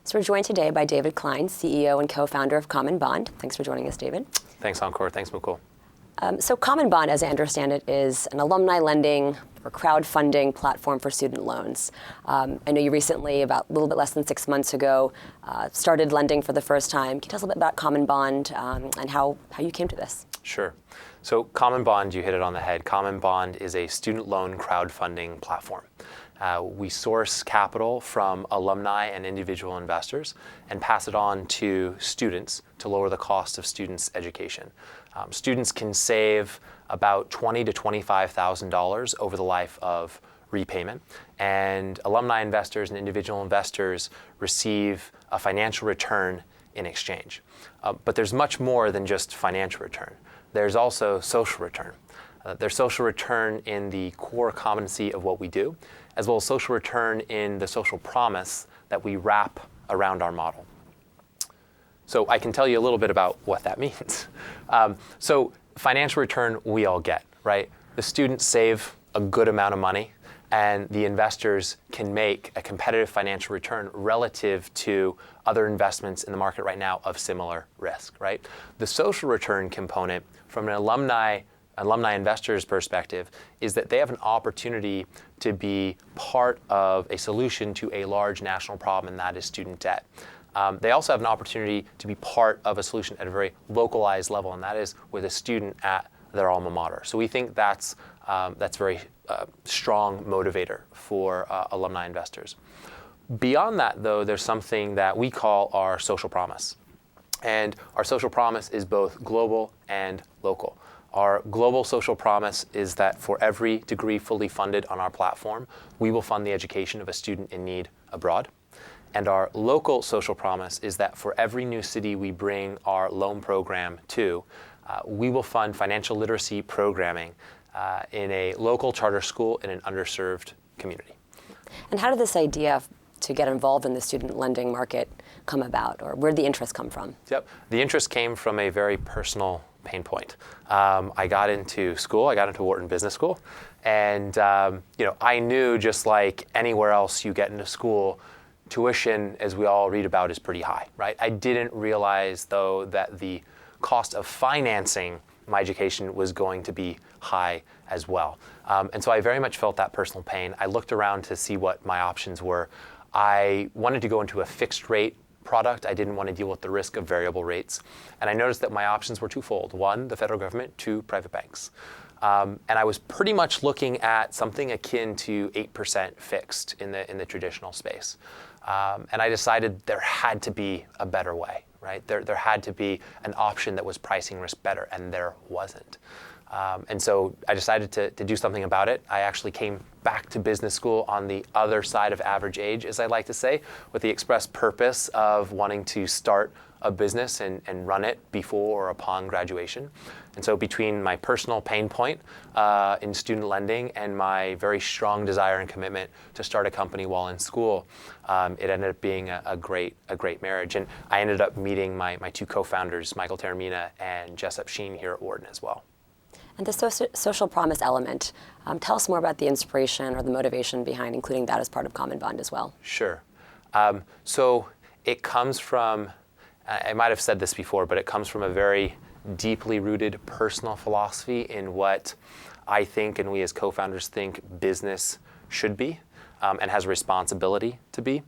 So we're joined today by David Klein, CEO and co-founder of CommonBond. Thanks for joining us, David. Thanks, Encore. Thanks, Mukul. So CommonBond, as I understand it, is an alumni lending or crowdfunding platform for student loans. I know you recently, about a little bit less than 6 months ago, started lending for the first time. Can you tell us a little bit about CommonBond and how you came to this? Sure. So CommonBond, you hit it on the head. CommonBond is a student loan crowdfunding platform. We source capital from alumni and individual investors and pass it on to students to lower the cost of students' education. Students can save about $20,000 to $25,000 over the life of repayment, and alumni investors and individual investors receive a financial return in exchange. But there's much more than just financial return. There's also social return. There's social return in the core competency of what we do, as well as social return in the social promise that we wrap around our model. So I can tell you a little bit about what that means. So financial return we all get, right? The students save a good amount of money, and the investors can make a competitive financial return relative to other investments in the market right now of similar risk, right? The social return component from an alumni investors' perspective is that they have an opportunity to be part of a solution to a large national problem, and that is student debt. They also have an opportunity to be part of a solution at a very localized level, and that is with a student at their alma mater. So we think that's very strong motivator for alumni investors. Beyond that, though, there's something that we call our social promise. And our social promise is both global and local. Our global social promise is that for every degree fully funded on our platform, we will fund the education of a student in need abroad. And our local social promise is that for every new city we bring our loan program to, we will fund financial literacy programming in a local charter school in an underserved community. And how did this idea to get involved in the student lending market come about, or where did the interest come from? Yep, the interest came from a very personal pain point. I got into Wharton Business School, and I knew, just like anywhere else you get into school, tuition, as we all read about, is pretty high, right? I didn't realize, though, that the cost of financing my education was going to be high as well. And so I very much felt that personal pain. I looked around to see what my options were. I wanted to go into a fixed rate product. I didn't want to deal with the risk of variable rates. And I noticed that my options were twofold. One, the federal government. Two, private banks. And I was pretty much looking at something akin to 8% fixed in the traditional space. And I decided there had to be a better way, right? There had to be an option that was pricing risk better, and there wasn't. And so I decided to do something about it. I actually came back to business school on the other side of average age, as I like to say, with the express purpose of wanting to start a business and run it before or upon graduation. And so between my personal pain point in student lending and my very strong desire and commitment to start a company while in school, it ended up being a great marriage. And I ended up meeting my two co-founders, Michael Taormina and Jessup Sheen, here at Wharton as well. And the social promise element, tell us more about the inspiration or the motivation behind including that as part of CommonBond as well. Sure. So it comes from, I might have said this before, but it comes from a very deeply rooted personal philosophy in what I think and we as co-founders think business should be and has a responsibility to be.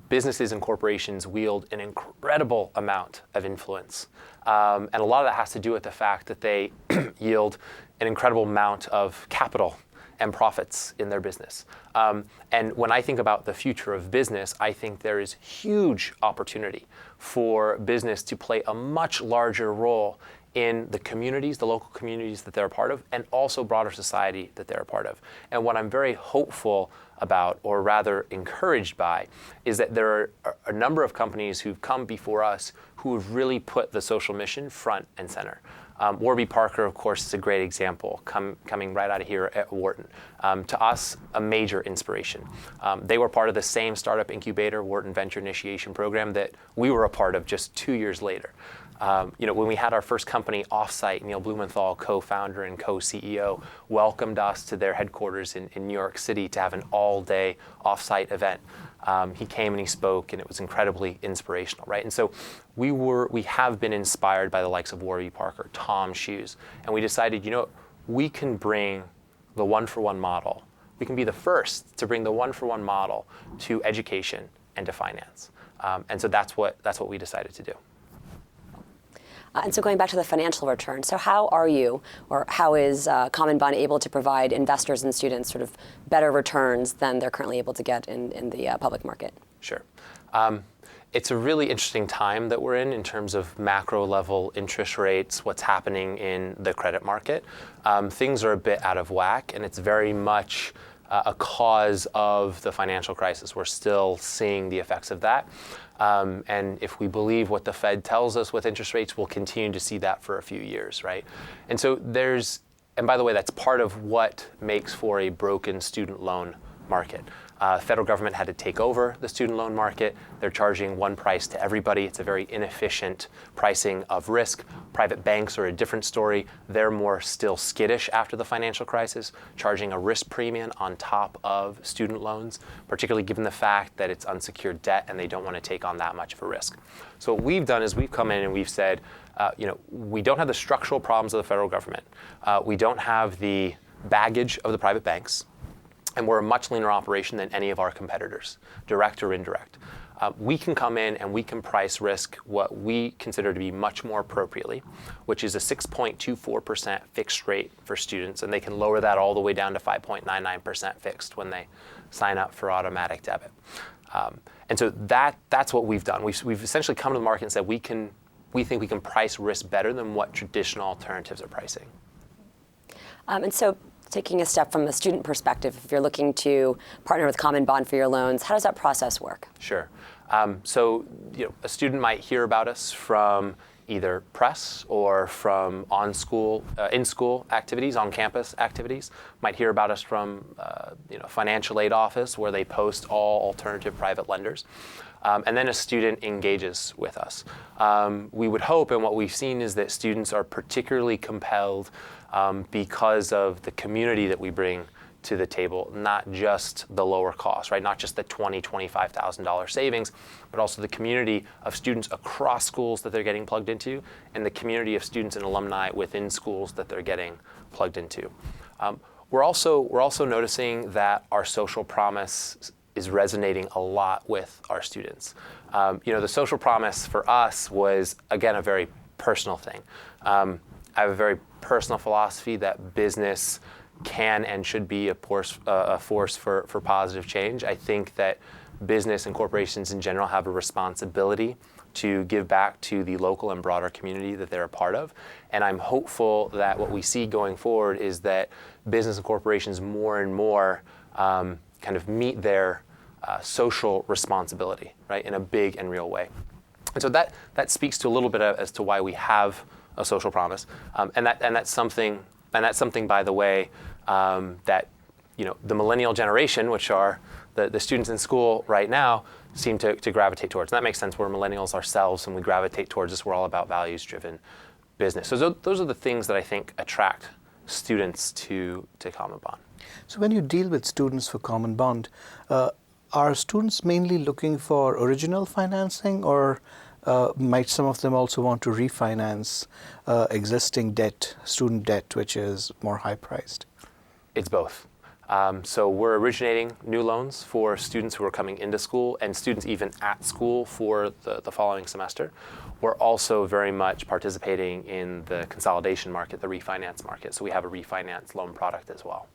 Businesses and corporations wield an incredible amount of influence. And a lot of that has to do with the fact that they yield an incredible amount of capital and profits in their business. And when I think about the future of business, I think there is huge opportunity for business to play a much larger role in the communities, the local communities that they're a part of, and also broader society that they're a part of. And what I'm very hopeful about, or rather encouraged by, is that there are a number of companies who've come before us who have really put the social mission front and center. Warby Parker, of course, is a great example, coming right out of here at Wharton. To us, a major inspiration. They were part of the same startup incubator, Wharton Venture Initiation Program, that we were a part of just 2 years later. When we had our first company offsite, Neil Blumenthal, co-founder and co-CEO, welcomed us to their headquarters in New York City to have an all-day offsite event. He came and he spoke, and it was incredibly inspirational, right? And so we have been inspired by the likes of Warby Parker, Tom Shoes, and we decided, we can bring the one-for-one model. We can be the first to bring the one-for-one model to education and to finance. And so that's what we decided to do. And so going back to the financial return, so how are you, or how is CommonBond able to provide investors and students sort of better returns than they're currently able to get in the public market? Sure. It's a really interesting time that we're in terms of macro level interest rates, what's happening in the credit market. Things are a bit out of whack, and it's very much a cause of the financial crisis. We're still seeing the effects of that. And if we believe what the Fed tells us with interest rates, we'll continue to see that for a few years, right? And so and by the way, that's part of what makes for a broken student loan market. Federal government had to take over the student loan market. They're charging one price to everybody. It's a very inefficient pricing of risk. Private banks are a different story. They're more still skittish after the financial crisis, charging a risk premium on top of student loans, particularly given the fact that it's unsecured debt and they don't want to take on that much of a risk. So what we've done is we've come in and we've said, we don't have the structural problems of the federal government. We don't have the baggage of the private banks. And we're a much leaner operation than any of our competitors, direct or indirect. We can come in and we can price risk what we consider to be much more appropriately, which is a 6.24% fixed rate for students, and they can lower that all the way down to 5.99% fixed when they sign up for automatic debit. And so that's what we've done. We've essentially come to the market and said we think we can price risk better than what traditional alternatives are pricing. And so taking a step from the student perspective, if you're looking to partner with CommonBond for your loans, how does that process work? Sure. So a student might hear about us from either press or from in-school activities, on-campus activities. Might hear about us from financial aid office where they post all alternative private lenders. And then a student engages with us. We would hope, and what we've seen is that students are particularly compelled because of the community that we bring to the table, not just the lower cost, right? Not just the $20,000, $25,000 savings, but also the community of students across schools that they're getting plugged into, and the community of students and alumni within schools that they're getting plugged into. We're also noticing that our social promise is resonating a lot with our students. The social promise for us was, again, a very personal thing. I have a very personal philosophy that business can and should be a force for positive change. I think that business and corporations in general have a responsibility to give back to the local and broader community that they're a part of. And I'm hopeful that what we see going forward is that business and corporations more and more kind of meet their social responsibility, right, in a big and real way. And so that speaks to a little bit as to why we have a social promise, and that's something, by the way, that the millennial generation, which are the students in school right now, seem to gravitate towards. And that makes sense. We're millennials ourselves, and we gravitate towards this. We're all about values-driven business. So those are the things that I think attract students to CommonBond. So when you deal with students for CommonBond, are students mainly looking for original financing, or might some of them also want to refinance existing debt, student debt, which is more high-priced? It's both. So we're originating new loans for students who are coming into school and students even at school for the following semester. We're also very much participating in the consolidation market, the refinance market. So we have a refinance loan product as well.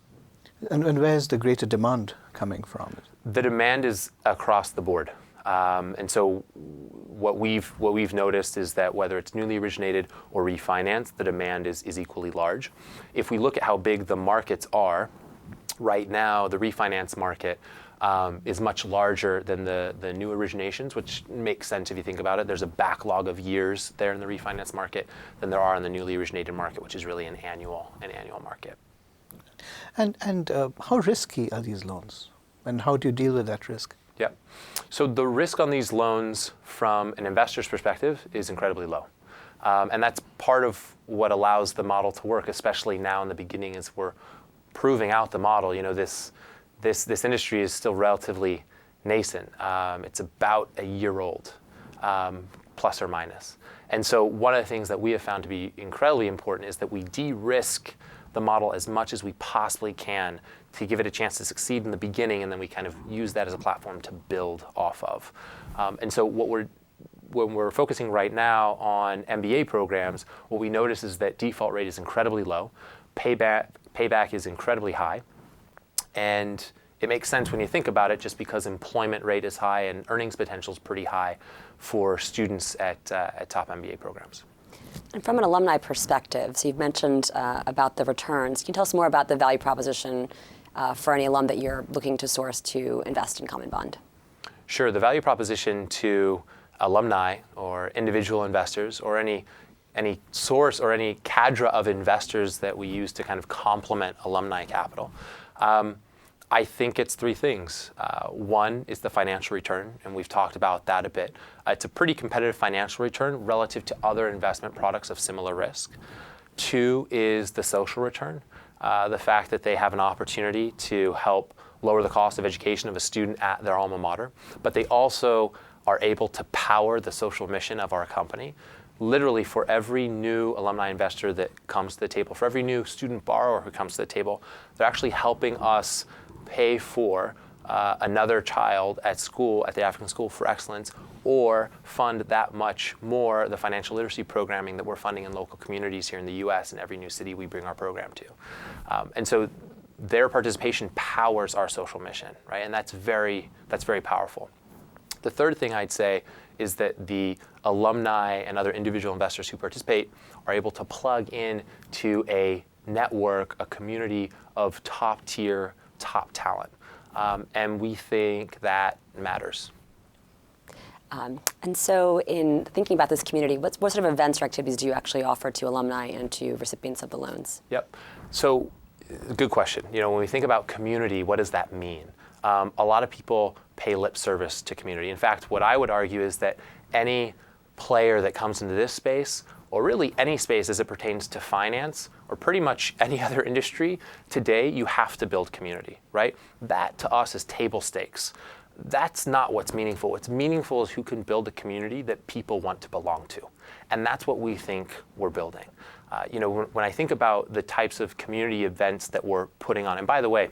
And where's the greater demand coming from? The demand is across the board. And so what we've noticed is that whether it's newly originated or refinanced, the demand is equally large. If we look at how big the markets are, right now the refinance market is much larger than the new originations, which makes sense if you think about it. There's a backlog of years there in the refinance market than there are in the newly originated market, which is really an annual market. And how risky are these loans? And how do you deal with that risk? Yeah. So the risk on these loans from an investor's perspective is incredibly low. And that's part of what allows the model to work, especially now in the beginning as we're proving out the model. This industry is still relatively nascent. It's about a year old, plus or minus. And so one of the things that we have found to be incredibly important is that we de-risk the model as much as we possibly can to give it a chance to succeed in the beginning, and then we kind of use that as a platform to build off of. And so when we're focusing right now on MBA programs, what we notice is that default rate is incredibly low, payback is incredibly high, and it makes sense when you think about it just because employment rate is high and earnings potential is pretty high for students at top MBA programs. And from an alumni perspective, so you've mentioned about the returns. Can you tell us more about the value proposition for any alum that you're looking to source to invest in CommonBond? Sure. The value proposition to alumni or individual investors or any source or any cadre of investors that we use to kind of complement alumni capital, I think it's three things. One is the financial return, and we've talked about that a bit. It's a pretty competitive financial return relative to other investment products of similar risk. Two is the social return, the fact that they have an opportunity to help lower the cost of education of a student at their alma mater, but they also are able to power the social mission of our company. Literally, for every new alumni investor that comes to the table, for every new student borrower who comes to the table, they're actually helping us pay for another child at school, at the African School for Excellence, or fund that much more the financial literacy programming that we're funding in local communities here in the US and every new city we bring our program to. And so their participation powers our social mission, right? And that's very powerful. The third thing I'd say is that the alumni and other individual investors who participate are able to plug in to a network, a community of top-tier, top talent. And we think that matters. And so in thinking about this community, what sort of events or activities do you actually offer to alumni and to recipients of the loans? Yep. So good question. When we think about community, what does that mean? A lot of people pay lip service to community. In fact, what I would argue is that any player that comes into this space, or really any space as it pertains to finance, or pretty much any other industry, today you have to build community, right? That to us is table stakes. That's not what's meaningful. What's meaningful is who can build a community that people want to belong to. And that's what we think we're building. When I think about the types of community events that we're putting on, and by the way,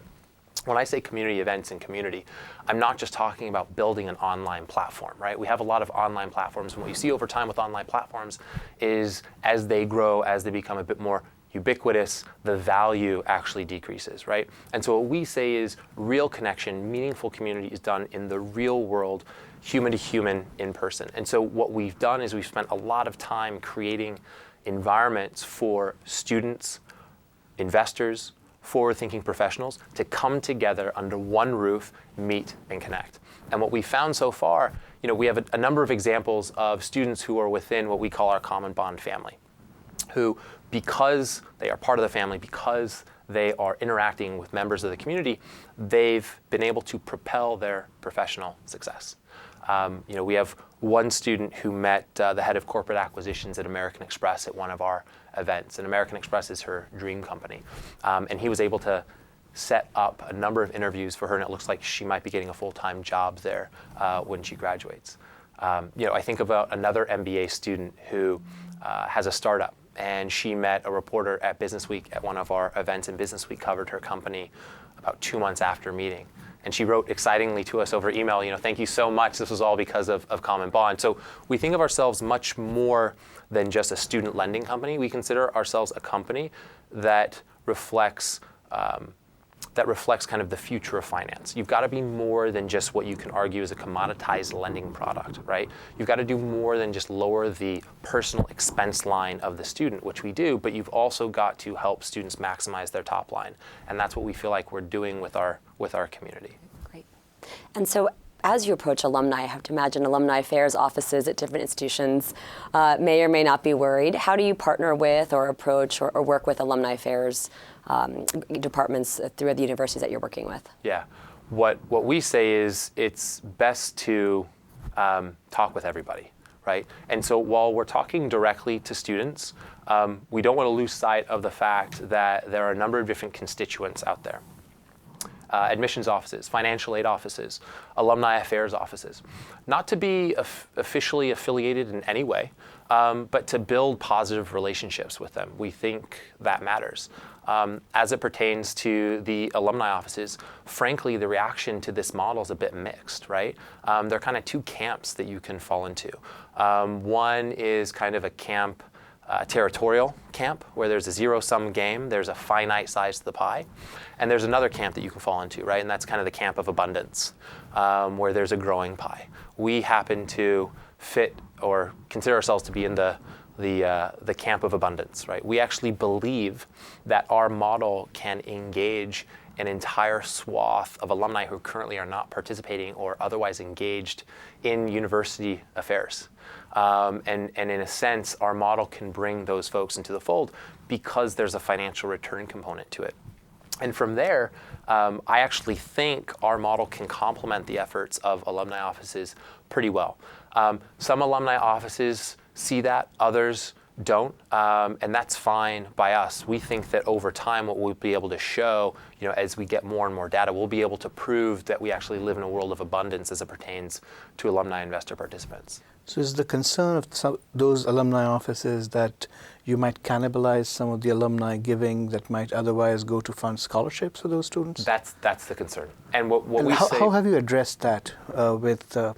when I say community events and community, I'm not just talking about building an online platform, right? We have a lot of online platforms, and what you see over time with online platforms is as they grow, as they become a bit more ubiquitous, the value actually decreases, right? And so what we say is real connection, meaningful community is done in the real world, human to human, in person. And so what we've done is we've spent a lot of time creating environments for students, investors, forward-thinking professionals to come together under one roof, meet and connect. And what we found so far, we have a number of examples of students who are within what we call our CommonBond family, who, because they are part of the family, because they are interacting with members of the community, they've been able to propel their professional success. We have one student who met the head of corporate acquisitions at American Express at one of our events, and American Express is her dream company. And he was able to set up a number of interviews for her, and it looks like she might be getting a full-time job there when she graduates. I think about another MBA student who has a startup, and she met a reporter at Business Week at one of our events, and Business Week covered her company about 2 months after meeting. And she wrote excitingly to us over email, thank you so much. This was all because of CommonBond. So we think of ourselves much more than just a student lending company. We consider ourselves a company that reflects kind of the future of finance. You've got to be more than just what you can argue is a commoditized lending product, right? You've got to do more than just lower the personal expense line of the student, which we do, but you've also got to help students maximize their top line. And that's what we feel like we're doing with our community. Great. And so as you approach alumni, I have to imagine Alumni Affairs offices at different institutions may or may not be worried. How do you partner with or approach or work with Alumni Affairs departments through the universities that you're working with? Yeah. What we say is it's best to talk with everybody, right? And so while we're talking directly to students, we don't want to lose sight of the fact that there are a number of different constituents out there. admissions offices, financial aid offices, Alumni Affairs offices. Not to be officially affiliated in any way, but to build positive relationships with them. We think that matters. As it pertains to the alumni offices, frankly, the reaction to this model is a bit mixed, right? There are kind of two camps that you can fall into. One is kind of a camp, territorial camp, where there's a zero-sum game, there's a finite size to the pie. And there's another camp that you can fall into, right? And that's kind of the camp of abundance, where there's a growing pie. We happen to fit or consider ourselves to be in the camp of abundance, right? We actually believe that our model can engage an entire swath of alumni who currently are not participating or otherwise engaged in university affairs. And in a sense, our model can bring those folks into the fold because there's a financial return component to it. And from there, I actually think our model can complement the efforts of alumni offices pretty well. Some alumni offices see that, others don't, and that's fine by us. We think that over time, what we'll be able to show, as we get more and more data, we'll be able to prove that we actually live in a world of abundance as it pertains to alumni investor participants. So is the concern of those alumni offices that you might cannibalize some of the alumni giving that might otherwise go to fund scholarships for those students? That's the concern. And what and we how, say... how have you addressed that with the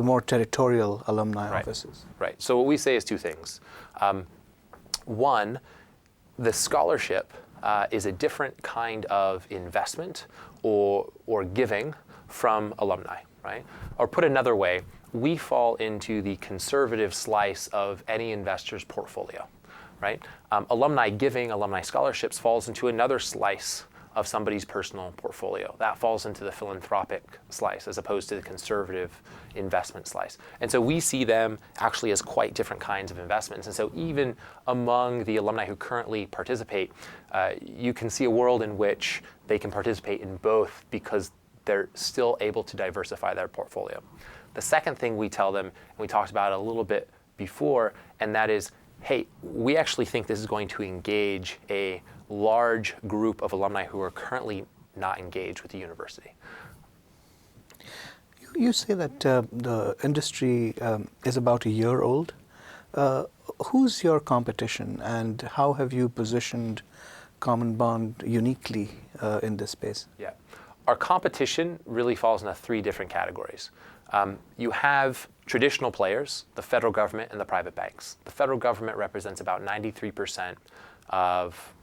more territorial alumni offices? Right. So what we say is two things. One, the scholarship is a different kind of investment or giving from alumni, right? Or put another way, we fall into the conservative slice of any investor's portfolio, right? Alumni giving, alumni scholarships falls into another slice of somebody's personal portfolio. That falls into the philanthropic slice as opposed to the conservative investment slice. And so we see them actually as quite different kinds of investments. And so even among the alumni who currently participate, you can see a world in which they can participate in both because they're still able to diversify their portfolio. The second thing we tell them, and we talked about it a little bit before, and that is, hey, we actually think this is going to engage a large group of alumni who are currently not engaged with the university. You say that the industry is about a year old. Who's your competition, and how have you positioned CommonBond uniquely in this space? Yeah. Our competition really falls into three different categories. You have traditional players, the federal government and the private banks. The federal government represents about 93% of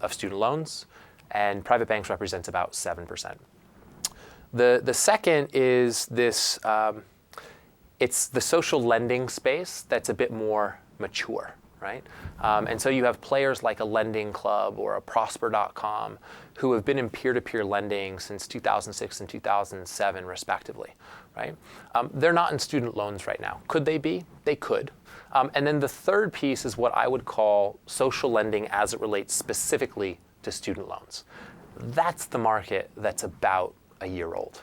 student loans, and private banks represents about 7%. The second is this, it's the social lending space that's a bit more mature, right? And so you have players like a Lending Club or a Prosper.com who have been in peer-to-peer lending since 2006 and 2007, respectively, right? They're not in student loans right now. Could they be? They could. And then the third piece is what I would call social lending as it relates specifically to student loans. That's the market that's about a year old.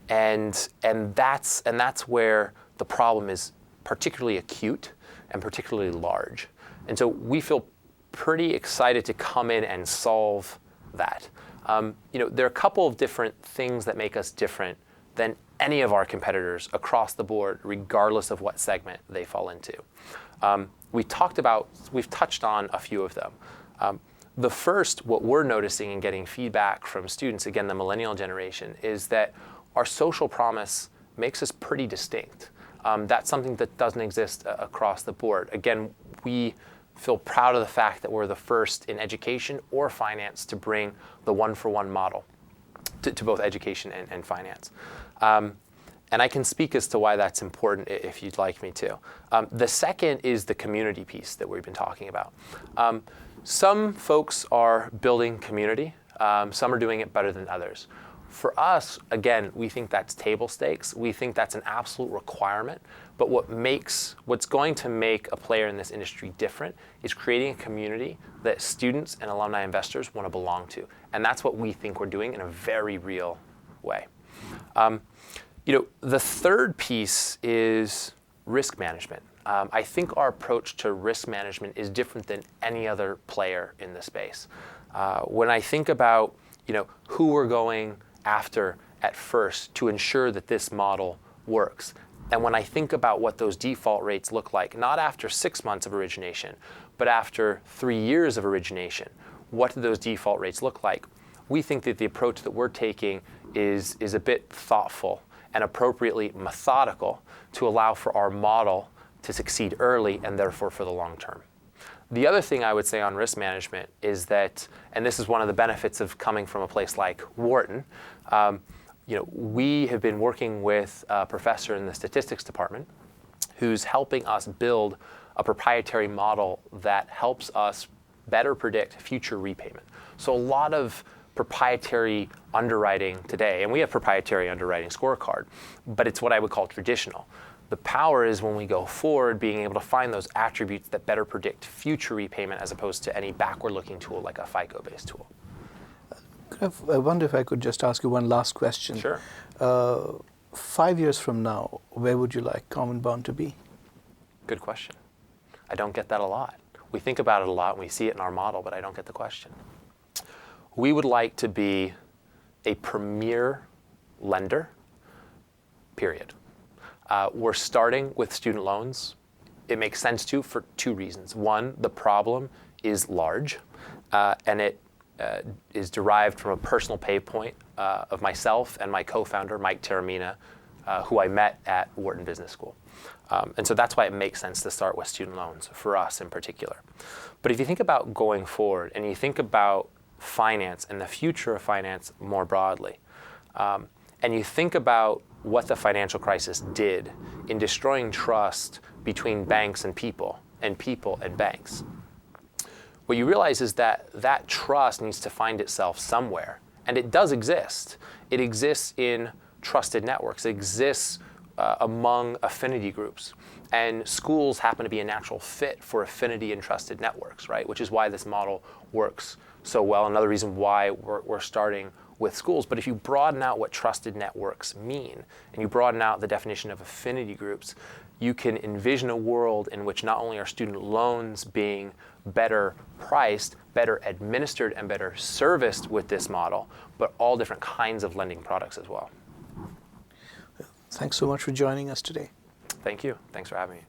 And that's where the problem is particularly acute and particularly large. And so we feel pretty excited to come in and solve that. There are a couple of different things that make us different than any of our competitors across the board, regardless of what segment they fall into. We've touched on a few of them. The first, what we're noticing and getting feedback from students, again, the millennial generation, is that our social promise makes us pretty distinct. That's something that doesn't exist across the board. Again, we feel proud of the fact that we're the first in education or finance to bring the one-for-one model to both education and finance. And I can speak as to why that's important if you'd like me to. The second is the community piece that we've been talking about. Some folks are building community. Some are doing it better than others. For us, again, we think that's table stakes. We think that's an absolute requirement. But what's going to make a player in this industry different is creating a community that students and alumni investors want to belong to. And that's what we think we're doing in a very real way. The third piece is risk management. I think our approach to risk management is different than any other player in the space. When I think about who we're going after at first to ensure that this model works. And when I think about what those default rates look like, not after 6 months of origination, but after 3 years of origination, what do those default rates look like? We think that the approach that we're taking is a bit thoughtful and appropriately methodical to allow for our model to succeed early and therefore for the long term. The other thing I would say on risk management is that, and this is one of the benefits of coming from a place like Wharton, we have been working with a professor in the statistics department who's helping us build a proprietary model that helps us better predict future repayment. So a lot of proprietary underwriting today, and we have proprietary underwriting scorecard, but it's what I would call traditional. The power is when we go forward, being able to find those attributes that better predict future repayment as opposed to any backward-looking tool like a FICO-based tool. I wonder if I could just ask you one last question. Sure. 5 years from now, where would you like CommonBond to be? Good question. I don't get that a lot. We think about it a lot and we see it in our model, but I don't get the question. We would like to be a premier lender, period. We're starting with student loans. It makes sense to for 2 reasons. One, the problem is large, and it is derived from a personal pay point of myself and my co-founder, Mike Taramina, who I met at Wharton Business School. And so that's why it makes sense to start with student loans, for us in particular. But if you think about going forward and you think about finance and the future of finance more broadly, and you think about what the financial crisis did in destroying trust between banks and people and banks, what you realize is that that trust needs to find itself somewhere. And it does exist. It exists in trusted networks. It exists among affinity groups. And schools happen to be a natural fit for affinity and trusted networks, right? Which is why this model works so well. Another reason why we're starting with schools. But if you broaden out what trusted networks mean, and you broaden out the definition of affinity groups, you can envision a world in which not only are student loans being better priced, better administered, and better serviced with this model, but all different kinds of lending products as well. Thanks so much for joining us today. Thank you. Thanks for having me.